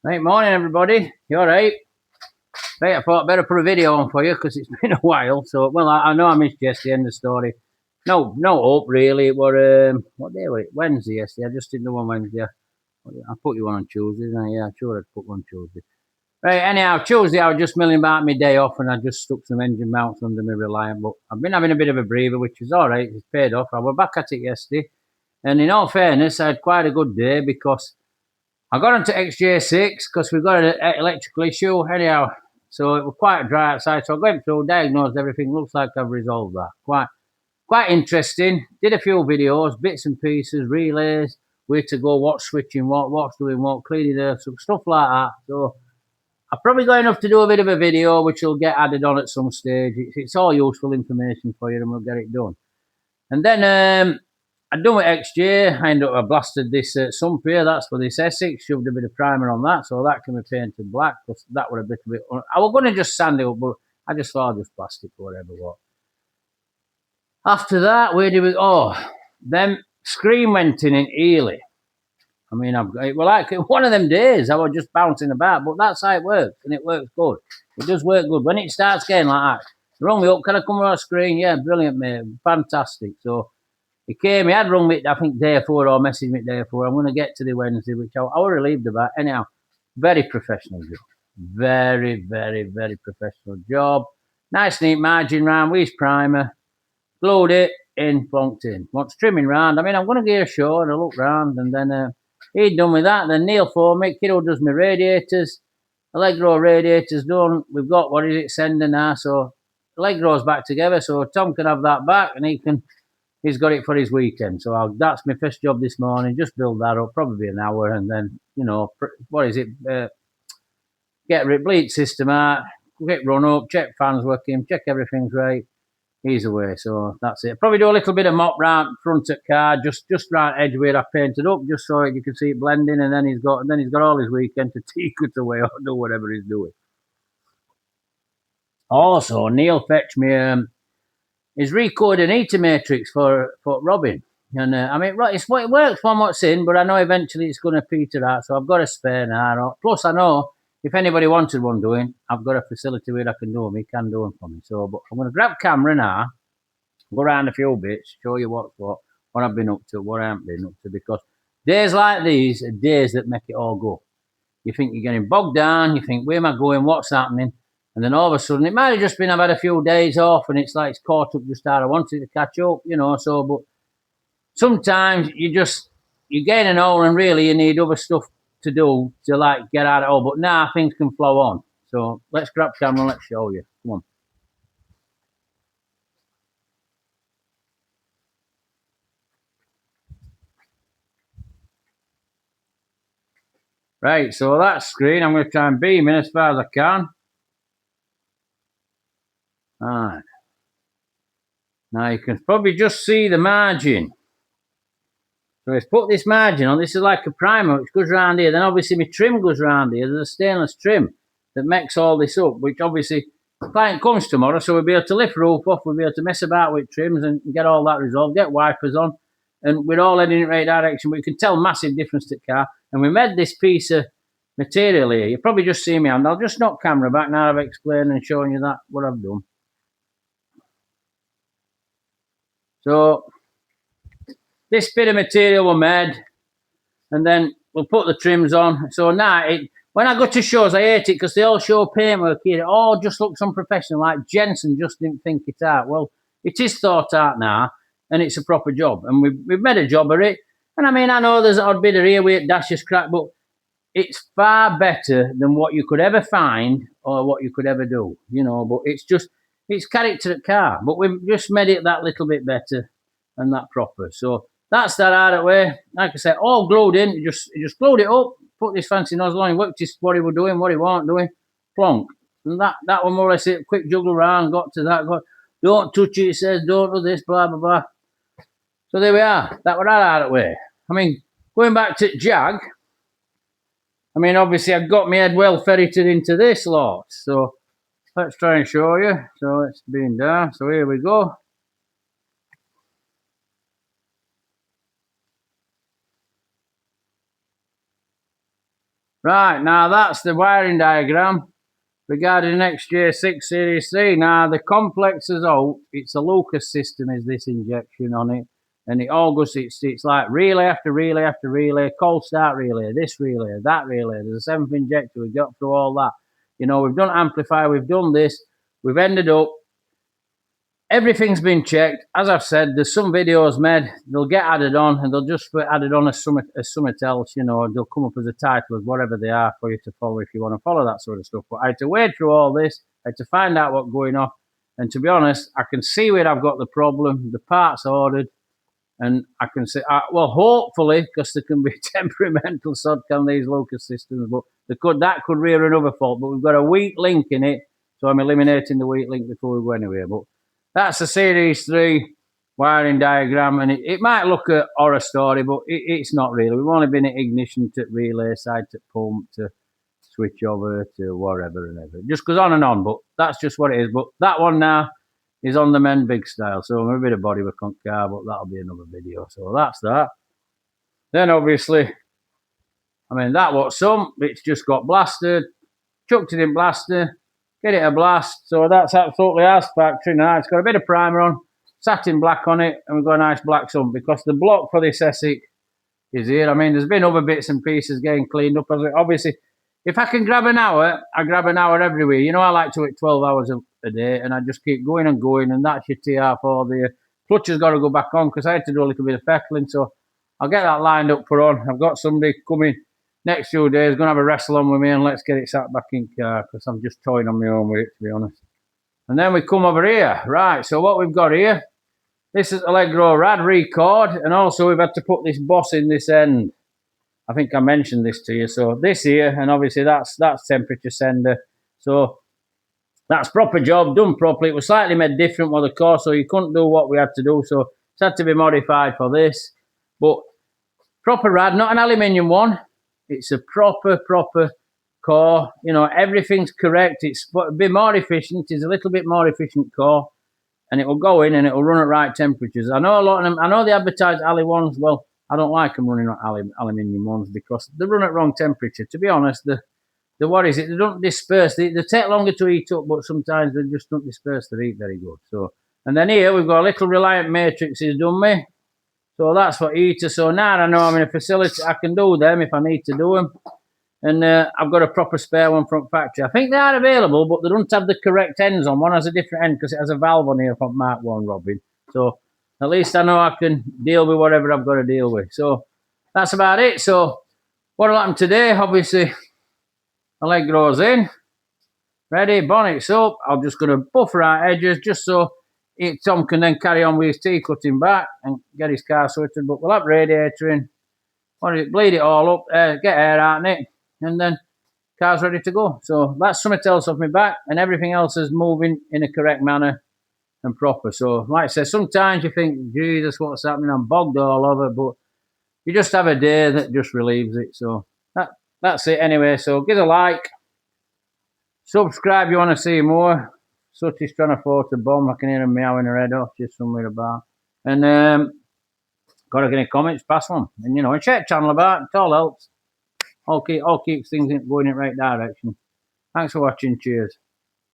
Right, morning everybody. You alright? Right, I thought I'd better put a video on for you because it's been a while. So, well, I know I missed yesterday in the story. No hope really. It was, what day was it? Wednesday yesterday. I just didn't do one Wednesday. I put you one on Tuesday, didn't I? Yeah, sure I'd put one Tuesday. Right, anyhow, Tuesday I was just milling about my day off and I just stuck some engine mounts under my Reliant. But I've been having a bit of a breather, which is alright. It's paid off. I was back at it yesterday. And in all fairness, I had quite a good day because I got onto XJ6 because we've got an electrical issue. Anyhow, so it was quite dry outside. So I went through, diagnosed everything. Looks like I've resolved that. Quite interesting. Did a few videos, bits and pieces, relays, where to go, what's switching, what's doing what, cleaning there, some stuff like that. So I've probably got enough to do a bit of a video, which will get added on at some stage. It's all useful information for you, and we'll get it done. And then I'd done with XJ. I ended up, I blasted this sump here. That's for this Essex. Shoved a bit of primer on that, so that can be painted black. Because that would have been a bit. I was going to just sand it up, but I just thought I'd just blast it for whatever what. After that, where did we? Oh, then Scream went in Ely. I mean, well, like one of them days I was just bouncing about, but that's how it works, and it works good. It does work good when it starts getting like that. Rung me up, can I come on a screen? Yeah, brilliant, mate, fantastic. So. He came, he had rung me, I think, day before or messaged me day before. I'm going to get to the Wednesday, which I was relieved about. Anyhow, very professional job. Very, very, very professional job. Nice, neat margin round, with his primer. Glued it in, plonked in. Wants trimming round. I mean, I'm going to give a show and a look round. And then he'd done with that. Then Neil for me. Kiddo does my radiators. Allegro radiators done. We've got, what is it, sender now. So Allegro's back together. So Tom can have that back and he's got it for his weekend. So that's my first job this morning. Just build that up, probably an hour, and then, what is it? Get bleed system out, get run up, check fans working, check everything's right. He's away, so that's it. Probably do a little bit of mop round front of car, just round edge where I painted up, just so you can see it blending. And then he's got all his weekend to take it away or do whatever he's doing. Also, Neil fetched me his recoordinator matrix for Robin. And I mean, right, it works from what's in, but I know eventually it's going to peter out. So I've got a spare now. Plus, I know if anybody wanted one doing, I've got a facility where I can do them. He can do them for me. So, but I'm going to grab camera now, go around a few bits, show you what I've been up to, what I haven't been up to. Because days like these are days that make it all go. You think you're getting bogged down. You think, where am I going? What's happening? And then all of a sudden, it might have just been I've had a few days off and it's like it's caught up just how I wanted to catch up, so, but sometimes you're getting old and really you need other stuff to do to like get out of it all. But now things can flow on. So let's grab camera and let's show you. Come on. Right, so that screen, I'm going to try and beam in as far as I can. All right. Now you can probably just see the margin. So let's put this margin on. This is like a primer which goes around here. Then obviously my trim goes around here. There's a stainless trim that makes all this up, which obviously the client comes tomorrow, so we'll be able to lift roof off, we'll be able to mess about with trims and get all that resolved, get wipers on, and we're all heading in the right direction. But you can tell massive difference to the car. And we made this piece of material here. You probably just see me and I'll just knock camera back now I've explained and shown you that what I've done. So this bit of material we made, and then we'll put the trims on. So now, when I go to shows, I hate it because they all show paintwork here. It all just looks unprofessional, like Jensen just didn't think it out. Well, it is thought out now, and it's a proper job. And we've made a job of it. And I mean, I know there's an odd bit of here where it dashes crack, but it's far better than what you could ever find or what you could ever do, But it's character at car. But we've just made it that little bit better and that proper. So that's that out of the way. Like I said, all glued in. You just glued it up, put this fancy nozzle on, worked what he was doing, what he wasn't doing, plonk. And that one more or less it. Quick juggle around, got to that. Don't touch it, it says, don't do this, blah, blah, blah. So there we are. That was that out of the way. I mean, going back to Jag, I mean, obviously I've got my head well ferreted into this lot. So let's try and show you. So it's been down. So here we go. Right, now that's the wiring diagram regarding XJ6 Series 3. Now the complex is out. It's a Lucas system is this injection on it. And it all goes, it's like relay after relay after relay, cold start relay, this relay, that relay. There's a 7th injector. We got through all that. You know, we've done amplifier, we've done this. We've ended up, everything's been checked. As I've said, there's some videos made. They'll get added on, and they'll just be added on as something else. You know, they'll come up as a title, as whatever they are for you to follow if you want to follow that sort of stuff. But I had to wade through all this. I had to find out what's going on. And to be honest, I can see where I've got the problem. The parts ordered. And I can say, well, hopefully, because there can be temperamental sod on these Lucas systems, but that could rear another fault. But we've got a weak link in it, so I'm eliminating the weak link before we go anywhere. But that's a Series 3 wiring diagram, and it might look a horror story, but it's not really. We've only been at ignition to relay side to pump to switch over to whatever and ever. It just goes on and on, but that's just what it is. But that one now is on the men big style, so a bit of bodywork on car, but that'll be another video. So that's that. Then obviously, I mean, that was some. It's just got blasted, chucked it in blaster, get it a blast. So that's absolutely ass factory now. It's got a bit of primer on, satin black on it, and we've got a nice black sump because the block for this Essex is here. I mean, there's been other bits and pieces getting cleaned up. Obviously, if I can grab an hour, I grab an hour everywhere. You know, I like to work 12 hours a day, and I just keep going and going, and that's your TR4 there. Clutch has got to go back on because I had to do a little bit of feckling, so I'll get that lined up for on. I've got somebody coming next few days, going to have a wrestle on with me, and let's get it sat back in car because I'm just toying on my own with it, to be honest. And then we come over here. Right, so what we've got here, this is Allegro Rad record, and also we've had to put this boss in this end. I think I mentioned this to you. So this here, and obviously that's temperature sender. So that's proper job, done properly. It was slightly made different with the core, so you couldn't do what we had to do. So it's had to be modified for this. But proper rad, not an aluminium one. It's a proper core. You know, everything's correct. It's a bit more efficient. It's a little bit more efficient core. And it will go in and it will run at right temperatures. I know a lot of them, I know they advertise Ali ones. Well, I don't like them running on aluminium ones because they run at wrong temperature. To be honest, what is it? They don't disperse. They take longer to heat up, but sometimes they just don't disperse the heat very good. So, and then here we've got a little Reliant Matrix is done me. So that's for heater. So now I know I'm in a facility. I can do them if I need to do them. And I've got a proper spare one from factory. I think they are available, but they don't have the correct ends on. One has a different end because it has a valve on here from Mark 1, Robin. So at least I know I can deal with whatever I've got to deal with. So that's about it. So what'll happen today? Obviously, the leg grows in. Ready, bonnet's up. I'm just going to buffer out edges just so Tom can then carry on with his T-cutting back and get his car sorted. But we'll have radiator in. Bleed it all up, get air out in it, and then car's ready to go. So that's something else off my back, and everything else is moving in a correct manner and proper. So like I said, sometimes you think, Jesus, what's happening? I'm bogged all over, but you just have a day that just relieves it. So that's it anyway. So give a like, subscribe if you want to see more. Sutty's trying to afford to bomb. I can hear him meowing her head off just somewhere about. And got any comments, pass on. And, you know, and check channel about, it all helps. All keeps things going in the right direction. Thanks for watching. Cheers.